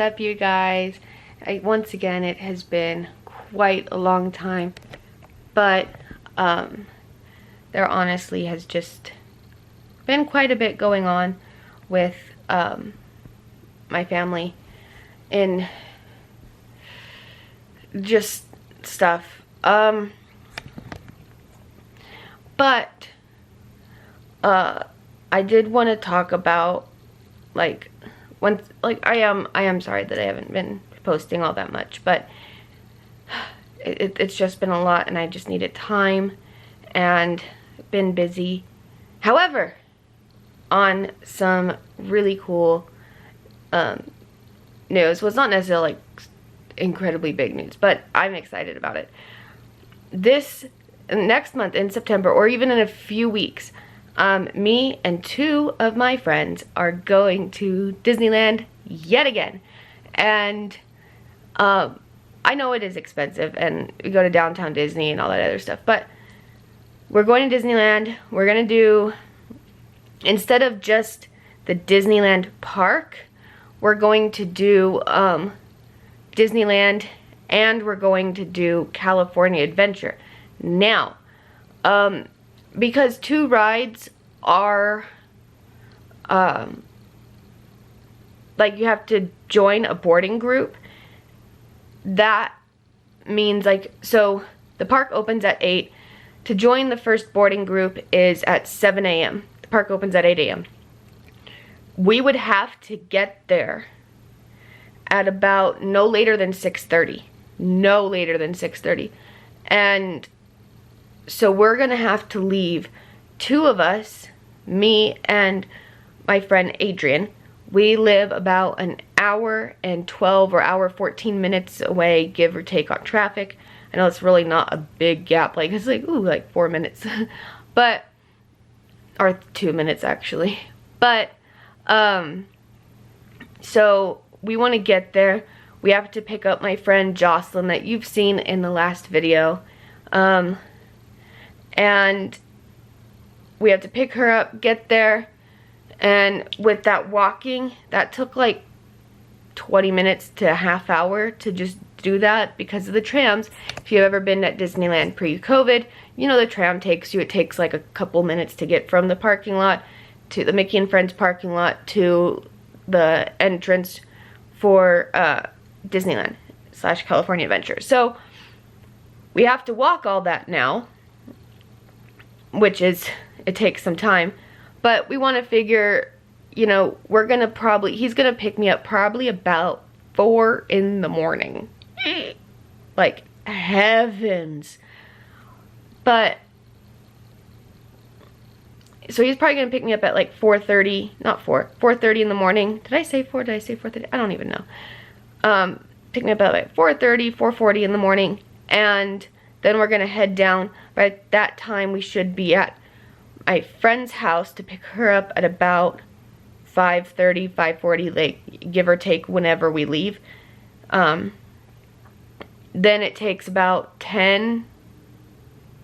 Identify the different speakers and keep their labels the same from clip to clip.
Speaker 1: up, you guys? Once again, it has been quite a long time, but there honestly has just been quite a bit going on with my family and just stuff. But I did want to talk about I am sorry that I haven't been posting all that much, but it's just been a lot and I just needed time and been busy. However, on some really cool news, well, it's not necessarily like incredibly big news, but I'm excited about it. This next month in September, or even in a few weeks, me and 2 of my friends are going to Disneyland yet again. And I know it is expensive and we go to downtown Disney and all that other stuff, but we're going to Disneyland. We're gonna do, instead of just the Disneyland park, we're going to do Disneyland, and we're going to do California Adventure. Now, because 2 rides are like you have to join a boarding group, that means so the park opens at 8. To join the first boarding group is at 7 a.m. The park opens at 8 a.m. We would have to get there at about no later than 6:30. No later than 6:30. And so we're gonna have to leave. 2 of us, me and my friend Adrian, we live about an hour and 12 or hour 14 minutes away, give or take, on traffic. I know it's really not a big gap, it's like 4 minutes, but, or 2 minutes actually. But, so we want to get there. We have to pick up my friend Jocelyn that you've seen in the last video. And we have to pick her up, get there, and with that walking, that took like 20 minutes to a half hour to just do that because of the trams. If you've ever been at Disneyland pre-COVID, you know the tram takes you, it takes like a couple minutes to get from the parking lot to the Mickey and Friends parking lot to the entrance for Disneyland / California Adventure. So we have to walk all that now, which is, it takes some time, but we want to figure, you know, he's gonna pick me up probably about 4 in the morning. Like, heavens. But so he's probably gonna pick me up at like 4:30, not 4, 4:30 in the morning. Did I say 4? Did I say 4:30? I don't even know. Pick me up at like 4:30, 4:40 in the morning, and then we're gonna head down. By that time, we should be at my friend's house to pick her up at about 5:30, 5:40, like give or take whenever we leave. Then it takes about 10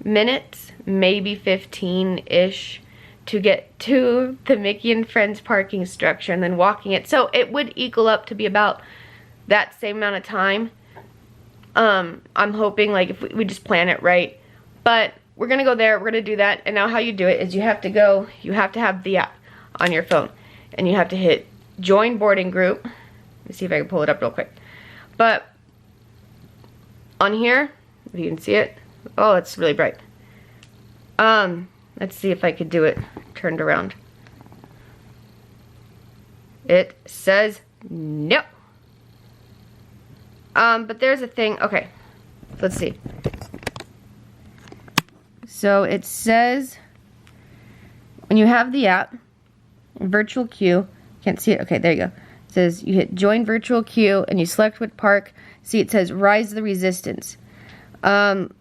Speaker 1: minutes, maybe 15-ish, to get to the Mickey and Friends parking structure and then walking it. So it would equal up to be about that same amount of time. I'm hoping, like, if we just plan it right. But we're gonna go there, we're gonna do that. And now how you do it is you have to have the app on your phone. And you have to hit join boarding group. Let me see if I can pull it up real quick. But on here, if you can see it, oh, it's really bright. Let's see if I could do it turned around. It says no. But there's a thing, okay, let's see. So it says, when you have the app, virtual queue, can't see it, okay, there you go. It says you hit join virtual queue and you select what park. See, it says Rise of the Resistance. And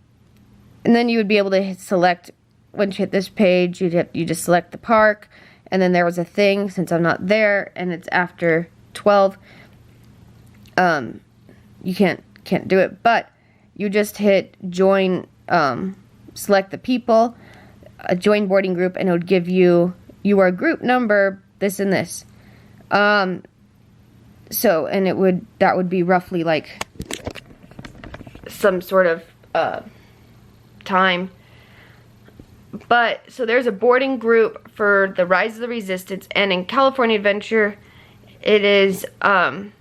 Speaker 1: then you would be able to select, once you hit this page, you just select the park. And then there was a thing, since I'm not there and it's after 12, you can't do it, but you just hit join, select the people, join boarding group, and it would give you your group number, this and this. So, and that would be roughly like some sort of time. But, so there's a boarding group for the Rise of the Resistance, and in California Adventure, it is, and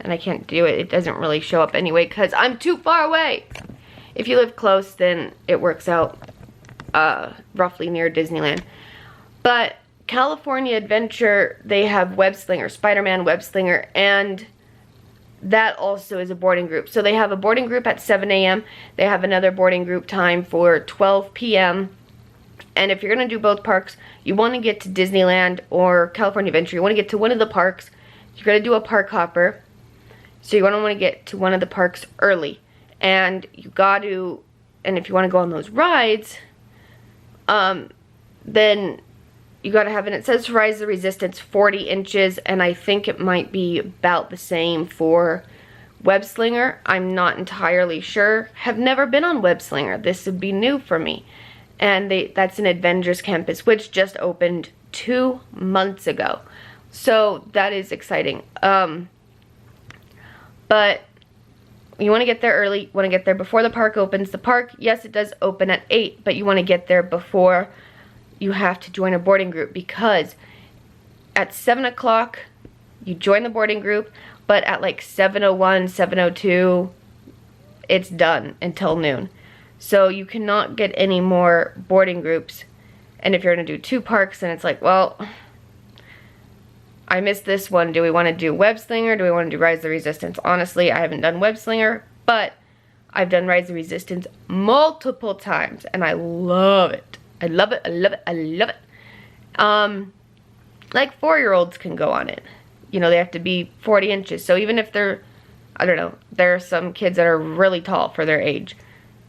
Speaker 1: I can't do it, it doesn't really show up anyway, because I'm too far away. If you live close, then it works out, roughly near Disneyland. But, California Adventure, they have Web Slinger, Spider-Man Web Slinger, and that also is a boarding group. So they have a boarding group at 7 a.m. They have another boarding group time for 12 p.m. And if you're going to do both parks, you want to get to Disneyland or California Adventure. You want to get to one of the parks. You're going to do a park hopper. So you're going to want to get to one of the parks early. And you got to, and if you want to go on those rides, then you got to have, and it says Rise of the Resistance 40 inches, and I think it might be about the same for Web Slinger. I'm not entirely sure. Have never been on Web Slinger. This would be new for me. And that's an Avengers Campus, which just opened 2 months ago. So that is exciting. But you want to get there early. You want to get there before the park opens. The park, yes, it does open at 8, but you want to get there before you have to join a boarding group, because at 7 o'clock you join the boarding group, but at like 7:01, 7:02 it's done until noon. So you cannot get any more boarding groups. And if you're going to do 2 parks, then it's like, well, I missed this one. Do we want to do Web Slinger? Do we want to do Rise of the Resistance? Honestly, I haven't done Web Slinger, but I've done Rise of the Resistance multiple times, and I love it. I love it, I love it, I love it. Like 4-year-olds can go on it. You know, they have to be 40 inches. So even if they're, I don't know, there are some kids that are really tall for their age.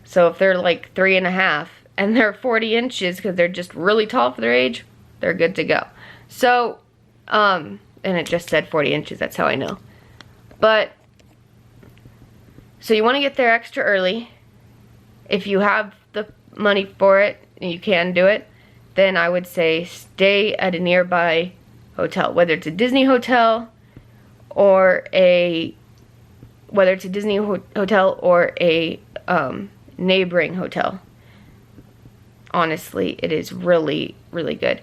Speaker 1: So if they're like 3.5 and they're 40 inches because they're just really tall for their age, they're good to go. So, and it just said 40 inches, that's how I know. But, so you want to get there extra early. If you have the money for it, you can do it, then I would say stay at a nearby hotel, whether it's a Disney hotel or a neighboring hotel. Honestly, it is really, really good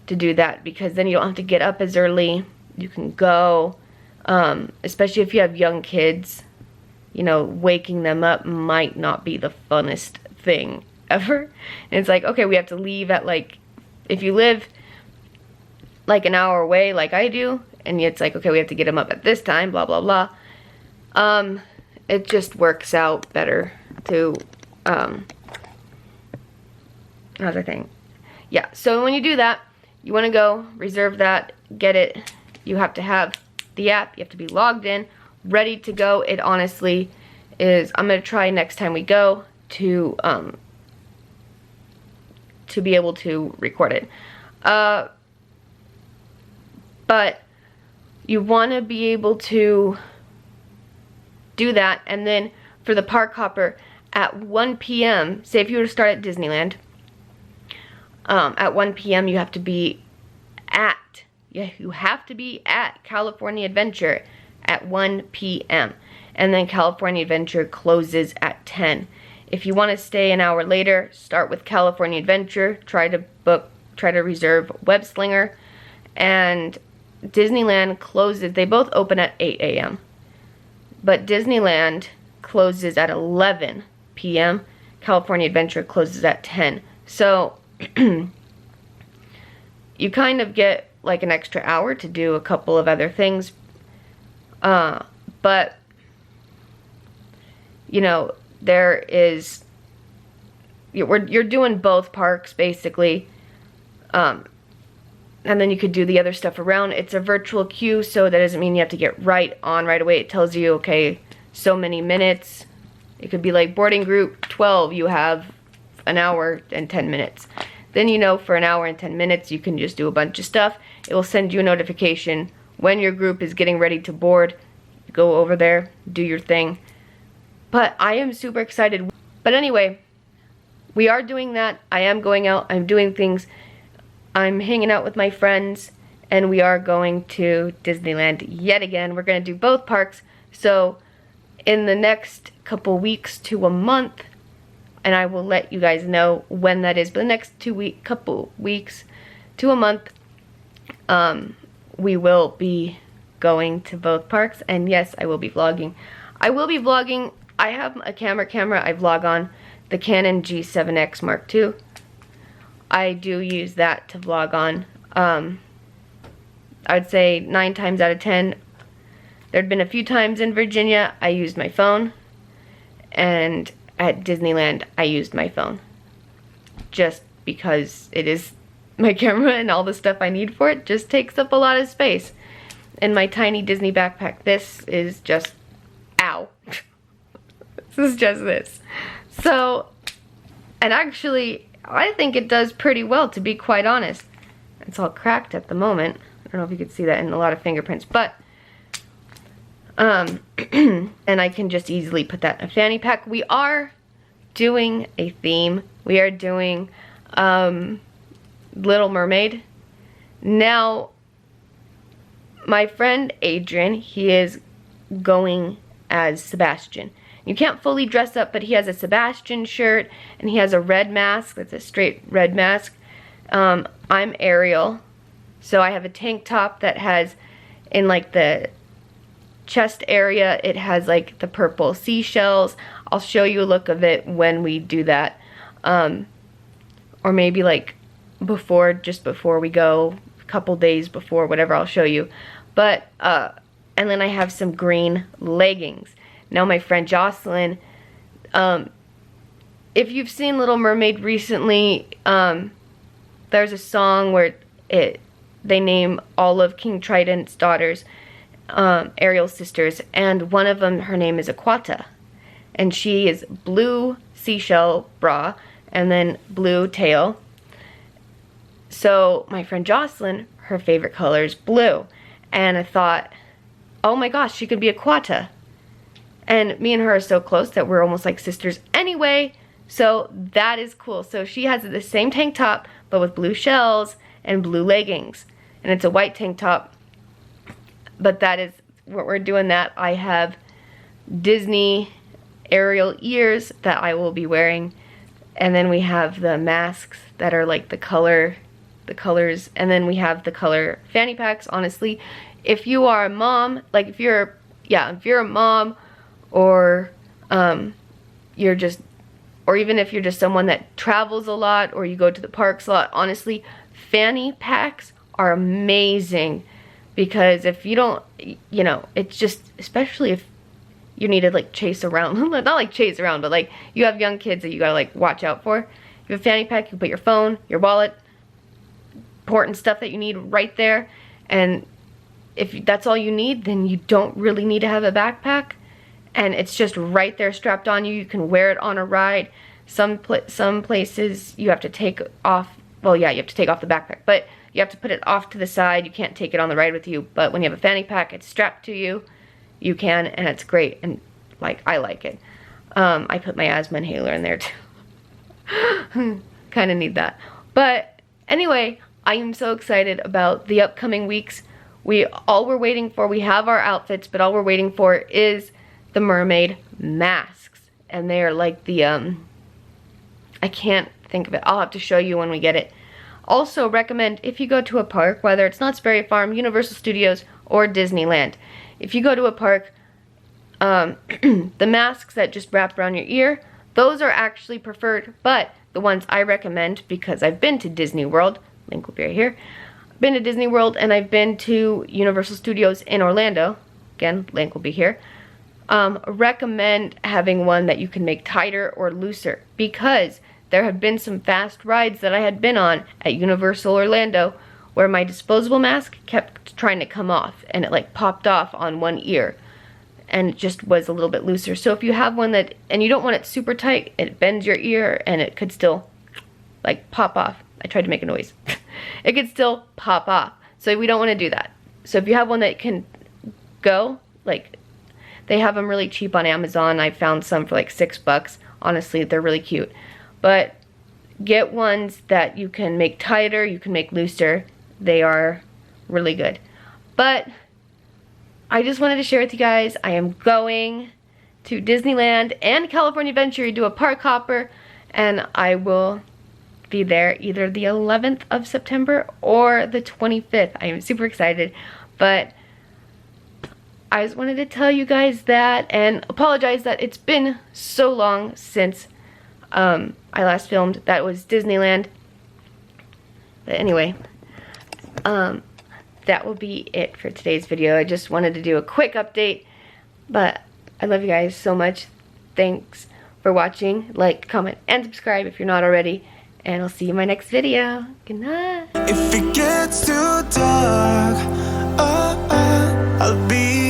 Speaker 1: to do that, because then you don't have to get up as early. You can go, especially if you have young kids, you know, waking them up might not be the funnest thing ever. And it's like, okay, we have to leave at like, if you live like an hour away like I do, and it's like, okay, we have to get them up at this time, blah blah blah. It just works out better to another thing. Yeah, so when you do that, you want to go reserve that, get it. You have to have the app, you have to be logged in, ready to go. It honestly is, I'm going to try next time we go to be able to record it. But you want to be able to do that, and then for the park hopper at 1 p.m., say if you were to start at Disneyland, at 1 p.m. you have to be at California Adventure at 1 p.m. and then California Adventure closes at 10. If you want to stay an hour later, start with California Adventure, try to reserve Web Slinger, and Disneyland closes, they both open at 8 a.m. But Disneyland closes at 11 p.m. California Adventure closes at 10. So you kind of get like an extra hour to do a couple of other things. But, you know, there is, you're doing both parks basically. And then you could do the other stuff around. It's a virtual queue, so that doesn't mean you have to get right on right away. It tells you, okay, so many minutes. It could be like boarding group 12, you have an hour and 10 minutes. Then you know for an hour and 10 minutes you can just do a bunch of stuff. It will send you a notification when your group is getting ready to board. Go over there, do your thing. But I am super excited. But anyway, we are doing that. I am going out, I'm doing things. I'm hanging out with my friends, and we are going to Disneyland yet again. We're going to do both parks. So in the next couple weeks to a month, and I will let you guys know when that is, but the next couple weeks to a month, we will be going to both parks. And yes, I will be vlogging. I will be vlogging. I have a camera I vlog on, the Canon G7X Mark II. I do use that to vlog on. I'd say 9 times out of 10, there'd been a few times in Virginia I used my phone, and at Disneyland I used my phone. Just because it is my camera and all the stuff I need for it just takes up a lot of space. In my tiny Disney backpack, this is just, ow. This is just this. So, and actually, I think it does pretty well, to be quite honest. It's all cracked at the moment. I don't know if you could see that in a lot of fingerprints, but and I can just easily put that in a fanny pack. We are doing a theme. We are doing Little Mermaid. Now, my friend Adrian, he is going as Sebastian. You can't fully dress up, but he has a Sebastian shirt, and he has a red mask. That's a straight red mask. I'm Ariel, so I have a tank top that has, in like the chest area, it has like the purple seashells. I'll show you a look of it when we do that, or maybe like before, just before we go, a couple days before, whatever, I'll show you. But and then I have some green leggings. Now my friend Jocelyn, if you've seen Little Mermaid recently, there's a song where they name all of King Trident's daughters Ariel's sisters, and one of them, her name is Aquata, and she is blue seashell bra and then blue tail. So my friend Jocelyn, her favorite color is blue, and I thought, oh my gosh, she could be Aquata. And me and her are so close that we're almost like sisters anyway, so that is cool. So she has the same tank top, but with blue shells and blue leggings. And it's a white tank top, but that is what we're doing that. I have Disney Ariel ears that I will be wearing. And then we have the masks that are like the colors. And then we have the color fanny packs. Honestly, if you are a mom, like if you're a mom, or you're just, or even if you're just someone that travels a lot or you go to the parks a lot, honestly, fanny packs are amazing, because if you don't, you know, it's just, especially if you need to like chase around, not like chase around, but like you have young kids that you gotta like watch out for. You have a fanny pack, you put your phone, your wallet, important stuff that you need right there, and if that's all you need, then you don't really need to have a backpack. And it's just right there strapped on you. You can wear it on a ride. Some places you have to take off, well yeah, you have to take off the backpack, but you have to put it off to the side. You can't take it on the ride with you. But when you have a fanny pack, it's strapped to you. You can, and it's great, and like, I like it. I put my asthma inhaler in there too. Kind of need that. But anyway, I am so excited about the upcoming weeks. All we're waiting for, we have our outfits, but all we're waiting for is the mermaid masks, and they are like the I can't think of it. I'll have to show you when we get it. Also recommend, if you go to a park, whether it's Knott's Berry Farm, Universal Studios, or Disneyland, if you go to a park, the masks that just wrap around your ear, those are actually preferred, but the ones I recommend, because I've been to Disney World, link will be right here, I've been to Disney World, and I've been to Universal Studios in Orlando, again, link will be here, recommend having one that you can make tighter or looser, because there have been some fast rides that I had been on at Universal Orlando where my disposable mask kept trying to come off, and it like popped off on one ear, and it just was a little bit looser. So if you have one that, and you don't want it super tight, it bends your ear and it could still like pop off. I tried to make a noise. It could still pop off. So we don't want to do that. So if you have one that can go, like, they have them really cheap on Amazon. I found some for like $6. Honestly, they're really cute. But get ones that you can make tighter, you can make looser. They are really good. But I just wanted to share with you guys, I am going to Disneyland and California Adventure to do a park hopper, and I will be there either the 11th of September or the 25th. I am super excited, but I just wanted to tell you guys that and apologize that it's been so long since I last filmed. That was Disneyland. But anyway, that will be it for today's video. I just wanted to do a quick update, but I love you guys so much. Thanks for watching. Like, comment, and subscribe if you're not already. And I'll see you in my next video. Good night.
Speaker 2: If it gets too dark, I'll be